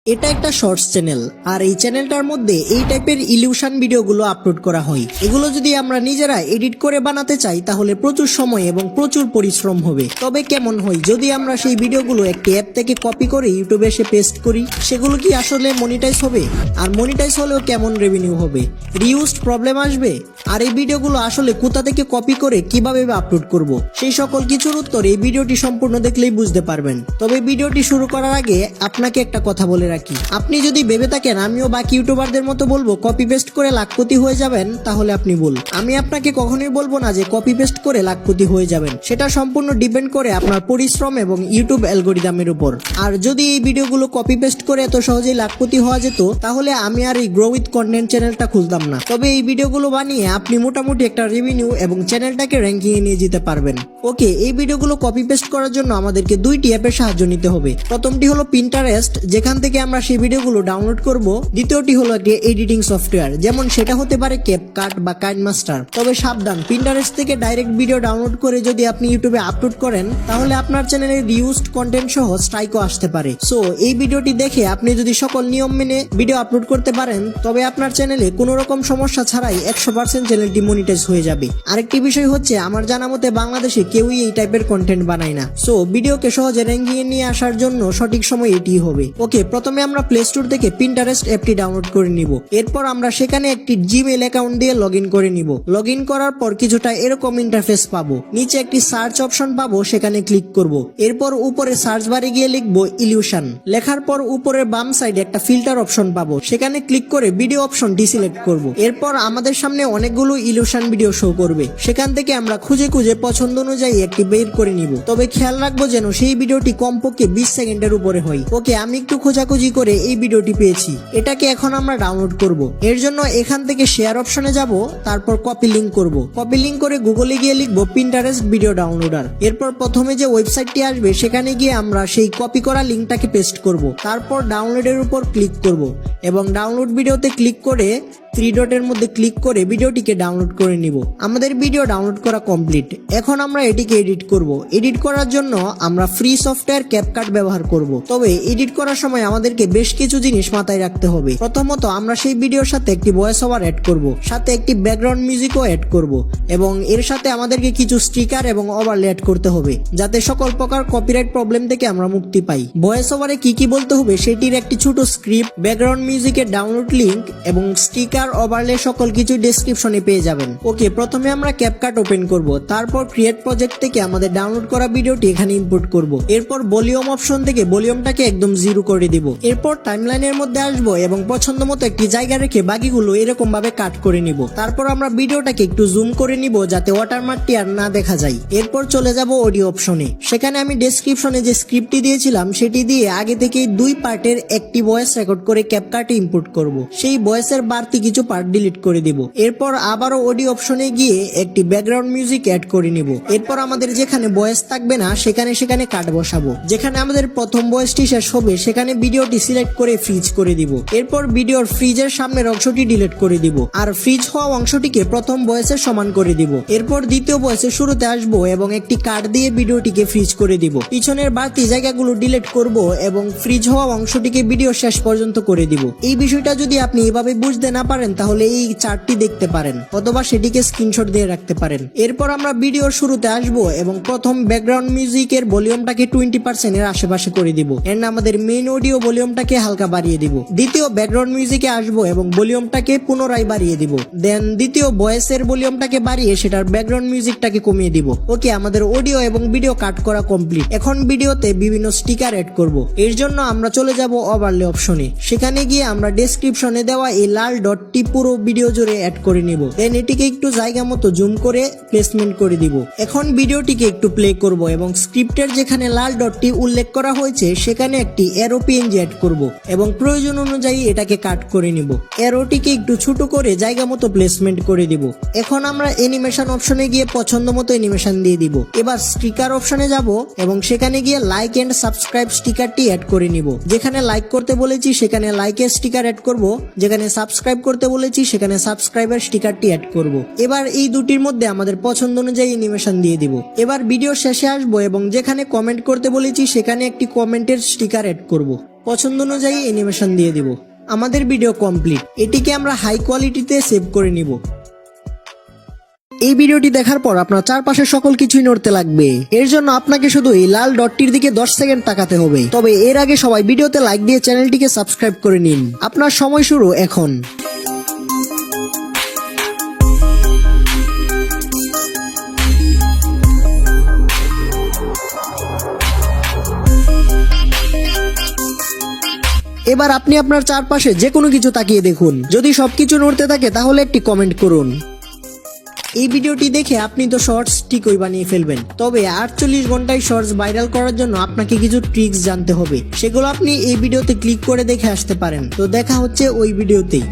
এটা একটা shorts channel আর এই চ্যানেলটার মধ্যে এই টাইপের ইলিউশন ভিডিওগুলো আপলোড করা হয়। এগুলো যদি আমরা নিজেরা এডিট করে বানাতে চাই তাহলে প্রচুর সময় এবং প্রচুর পরিশ্রম হবে। তবে কেমন হয় যদি আমরা সেই ভিডিওগুলো একটি অ্যাপ থেকে কপি করে ইউটিউবে এসে পেস্ট করি? সেগুলো কি আসলে মনিটাইজ হবে? আর মনিটাইজ হলেও কেমন রেভিনিউ হবে? রিউজড প্রবলেম আসবে? আর এই ভিডিওগুলো আসলে কোথা থেকে কপি করে কিভাবে আপলোড করব, সেই সকল কিছুর উত্তর এই ভিডিওটি সম্পূর্ণ দেখলেই বুঝতে পারবেন। তবে ভিডিওটি শুরু করার আগে আপনাকে একটা কথা বলে রাখি, আপনি যদি ভেবে থাকেন আমিও বাকি ইউটিউবারদের মতো বলবো কপি পেস্ট করে লাখপতি হয়ে যাবেন, তাহলে আপনি ভুল। আমি আপনাকে কখনোই বলবো না যে কপি পেস্ট করে লাখপতি হয়ে যাবেন। সেটা সম্পূর্ণ ডিপেন্ড করে আপনার পরিশ্রম এবং ইউটিউব অ্যালগরিদমের উপর। আর যদি এই ভিডিওগুলো কপি পেস্ট করে এত সহজেই লাখপতি হওয়া যেত তাহলে আমি আর এই গ্রো উইথ কন্টেন্ট চ্যানেলটা খুলতাম না। তবে এই ভিডিওগুলো বানিয়ে আপনি মোটামুটি একটা রেভিনিউ এবং চ্যানেলটাকে র্যাঙ্কিং এ নিয়ে যেতে পারবেন। ওকে, এই ভিডিওগুলো কপি পেস্ট করার জন্য আমাদেরকে দুইটি অ্যাপের সাহায্য নিতে হবে। প্রথমটি হলো পিন্টারেস্ট, যেখান থেকে আমরা সেই ভিডিওগুলো ডাউনলোড করব। দ্বিতীয়টি হলো একটি এডিটিং সফটওয়্যার, যেমন সেটা হতে পারে ক্যাপকাট বা কাইনমাস্টার। তবে সাবধান, পিন্টারেস্ট থেকে ডাইরেক্ট ভিডিও ডাউনলোড করে যদি আপনি ইউটিউবে আপলোড করেন তাহলে আপনার চ্যানেলে রিউজড কন্টেন্ট সহ স্ট্রাইকও আসতে পারে। সো এই ভিডিওটি দেখে আপনি যদি সকল নিয়ম মেনে ভিডিও আপলোড করতে পারেন তবে আপনার চ্যানেলে কোনো রকম সমস্যা ছাড়াই 100% চ্যানেলটি মনিটাইজ হয়ে যাবে। আরেকটি বিষয় হচ্ছে, আমার জানা মতে বাংলাদেশে কেউই এই টাইপের কন্টেন্ট বানায় না। সো ভিডিওকে সহজে র্যাঙ্কিং এ নিয়ে আসার জন্য সঠিক সময় এটি হবে। ওকে, প্রথমে আমরা প্লে স্টোর থেকে পিন্টারেস্ট অ্যাপটি ডাউনলোড করে নিব। এরপর আমরা সেখানে একটি জিমেইল অ্যাকাউন্ট দিয়ে লগইন করে নিব। লগইন করার পর কিছুটা এরকম ইন্টারফেস পাবো। নিচে একটি সার্চ অপশন পাবো, সেখানে ক্লিক করব। এরপর উপরে সার্চ বারে গিয়ে লিখব ইলিউশন। লেখার পর উপরে বাম সাইডে একটা ফিল্টার অপশন পাবো, সেখানে ক্লিক করে ভিডিও অপশনটি সিলেক্ট করব। এরপর আমাদের সামনে অনেকগুলো ইলিউশন ভিডিও শো করবে, সেখান থেকে আমরা খুঁজে খুঁজে পছন্দ অনুযায়ী একটি বের করে নিব। তবে খেয়াল রাখবো যেন সেই ভিডিওটি কমপক্ষে 20 সেকেন্ডের উপরে হয়। ওকে, আমি একটু খোঁজাখুঁজি করে এই ভিডিওটি পেয়েছি। এটাকে এখন আমরা ডাউনলোড করব। এর জন্য এখান থেকে শেয়ার অপশনে যাব, তারপর কপি লিংক করব। কপি লিংক করে গুগলে গিয়ে লিখব পিন্টারেস্ট ভিডিও ডাউনলোডার। এরপর প্রথমে যে ওয়েবসাইটটি আসবে সেখানে গিয়ে আমরা সেই কপি করা লিংকটাকে পেস্ট করব। তারপর ডাউনলোডের উপর ক্লিক করব এবং ডাউনলোড ভিডিওতে ক্লিক করে 3 ডটের মধ্যে ক্লিক করে ভিডিওটিকে ডাউনলোড করে নিব। আমাদের ভিডিও ডাউনলোড করা কমপ্লিট। এখন আমরা এটিকে এডিট করব। এডিট করার জন্য আমরা ফ্রি সফটওয়্যার ক্যাপকাট ব্যবহার করব। তবে এডিট করার সময় আমাদেরকে বেশ কিছু জিনিস মাথায় রাখতে হবে। প্রথমত, আমরা সেই ভিডিওর সাথে একটি ভয়েস ওভার অ্যাড করব, সাথে একটি ব্যাকগ্রাউন্ড মিউজিকও অ্যাড করব এবং এর সাথে আমাদেরকে কিছু স্টিকার এবং ওভারলে অ্যাড করতে হবে যাতে সকল প্রকার কপিরাইট প্রবলেম থেকে আমরা মুক্তি পাই। ভয়েস ওভারে কি কি বলতে হবে সেটির একটি ছোট স্ক্রিপ্ট, ব্যাকগ্রাউন্ড মিউজিকের ডাউনলোড লিংক এবং স্টিকার ওভারলে সকল কিছু ডেসক্রিপশনে পেয়ে যাবেন। ওকে, প্রথমে আমরা ক্যাপকাট ওপেন করব। তারপর ক্রিয়েট প্রজেক্ট থেকে আমাদের ডাউনলোড করা ভিডিওটি এখানে ইম্পোর্ট করব। এরপর ভলিউম অপশন থেকে ভলিউমটাকে একদম 0 করে দিব। এরপর টাইমলাইনের মধ্যে আসব এবং পছন্দ মতো একটি জায়গা রেখে বাকিগুলো এরকম ভাবে কাট করে নিব। তারপর আমরা ভিডিওটাকে একটু জুম করে নিব যাতে ওয়াটারমার্কটি আর না দেখা যায়। এরপর চলে যাব অডিও অপশনে। সেখানে আমি ডেসক্রিপশনে যে স্ক্রিপ্টটি দিয়েছিলাম সেটি দিয়ে আগে থেকেই 2 পার্টের একটি ভয়েস রেকর্ড করে ক্যাপকাটে ইম্পোর্ট করব। সেই ভয়েসের বাড়তি কিছু পার্ট ডিলিট করে দিব। এরপর আবারও অডিও অপশনে গিয়ে একটি ব্যাকগ্রাউন্ড মিউজিক অ্যাড করে নিব। এরপর আমাদের যেখানে ভয়েস থাকবে না সেখানে কাট বসাবো। যেখানে আমাদের প্রথম ভয়েসটি শেষ হবে সেখানে ভিডিওটি সিলেক্ট করে ফ্রিজ করে দিব। এরপর ভিডিওর ফ্রিজের সামনের অংশটি ডিলিট করে দিব আর ফ্রিজ হওয়া অংশটিকে প্রথম ভয়েসের সমান করে দিব। এরপর দ্বিতীয় ভয়েসের শুরুতে আসবো এবং একটি কাট দিয়ে ভিডিওটিকে ফ্রিজ করে দিব। পিছনের বাড়তি জায়গাগুলো ডিলিট করব এবং ফ্রিজ হওয়া অংশটিকে ভিডিও শেষ পর্যন্ত করে দিব। এই বিষয়টা যদি আপনি এভাবে বুঝতে না পারেন তাহলে এই চার্টটি দেখতে পারেন অথবা সেটিকে স্ক্রিনশট দিয়ে রাখতে পারেন। এরপর আমরা ভিডিওর শুরুতে আসব এবং প্রথম ব্যাকগ্রাউন্ড মিউজিকের ভলিউমটাকে 20% এর আশেপাশে করে দিব এন্ড আমাদের মেইন অডিও ভলিউমটাকে হালকা বাড়িয়ে দিব। দ্বিতীয় ব্যাকগ্রাউন্ড মিউজিকে আসব এবং ভলিউমটাকে পুনরায় বাড়িয়ে দিব। দেন দ্বিতীয় ভয়েসের ভলিউমটাকে বাড়িয়ে সেটার ব্যাকগ্রাউন্ড মিউজিকটাকে কমিয়ে দিব। ওকে, আমাদের অডিও এবং ভিডিও কাট করা কমপ্লিট। এখন ভিডিওতে বিভিন্ন স্টিকার অ্যাড করব। এর জন্য আমরা চলে যাব ওভারলে অপশনে। সেখানে গিয়ে আমরা ডেসক্রিপশনে দেওয়া এই লাল ডটটি পুরো ভিডিও জুড়ে অ্যাড করে নিব। দেন এটিকে একটু জায়গা মতো জুম করে প্লেসমেন্ট করে দিব। এখন ভিডিওটিকে একটু প্লে করব এবং স্ক্রিপ্টের যেখানে লাল ডটটি উল্লেখ করা হয়েছে সেখানে একটি অ্যারো পিএনজি অ্যাড করব এবং প্রয়োজন অনুযায়ী এটাকে কাট করে নিব। অ্যারোটিকে একটু ছোট করে জায়গা মতো প্লেসমেন্ট করে দিব। এখন আমরা অ্যানিমেশন অপশনে গিয়ে পছন্দ মতো অ্যানিমেশন দিয়ে দিব। এবার স্টিকার অপশনে যাব এবং সেখানে গিয়ে লাইক এন্ড সাবস্ক্রাইব স্টিকারটি অ্যাড করে নিব। যেখানে লাইক করতে বলেছি সেখানে লাইকের স্টিকার অ্যাড করব, যেখানে সাবস্ক্রাইব করতে করতে বলেছি সেখানে সাবস্ক্রাইবার স্টিকারটি অ্যাড করব। এবার এই দুটির মধ্যে আমাদের পছন্দ অনুযায়ী অ্যানিমেশন দিয়ে দিব। এবার ভিডিও শেষে আসবো এবং যেখানে কমেন্ট করতে বলেছি সেখানে একটি কমেন্টের স্টিকার অ্যাড করব। পছন্দ অনুযায়ী অ্যানিমেশন দিয়ে দিব। আমাদের ভিডিও কমপ্লিট। এটিকে আমরা হাই কোয়ালিটিতে সেভ করে নিব। এই ভিডিওটি দেখার পর আপনার চারপাশে সকল কিছুই নড়তে লাগবে। এর জন্য আপনাকে শুধু এই লাল ডটটির দিকে 10 সেকেন্ড তাকাতে হবে। তবে এর আগে সবাই ভিডিওতে লাইক দিয়ে চ্যানেলটিকে সাবস্ক্রাইব করে নিন। আপনার সময় শুরু এখন। এবার আপনি আপনার চারপাশে যে কোনো কিছু তাকিয়ে দেখুন। যদি সবকিছু নড়তে থাকে তাহলে একটি কমেন্ট করুন। এই ভিডিওটি দেখে আপনি তো শর্টস ঠিকই বানিয়ে ফেলবেন, তবে 48 ঘন্টায় শর্টস ভাইরাল করার জন্য আপনাকে কিছু ট্রিক্স জানতে হবে। সেগুলো আপনি এই ভিডিওতে ক্লিক করে দেখে আসতে পারেন। তো দেখা হচ্ছে ওই ভিডিওতেই।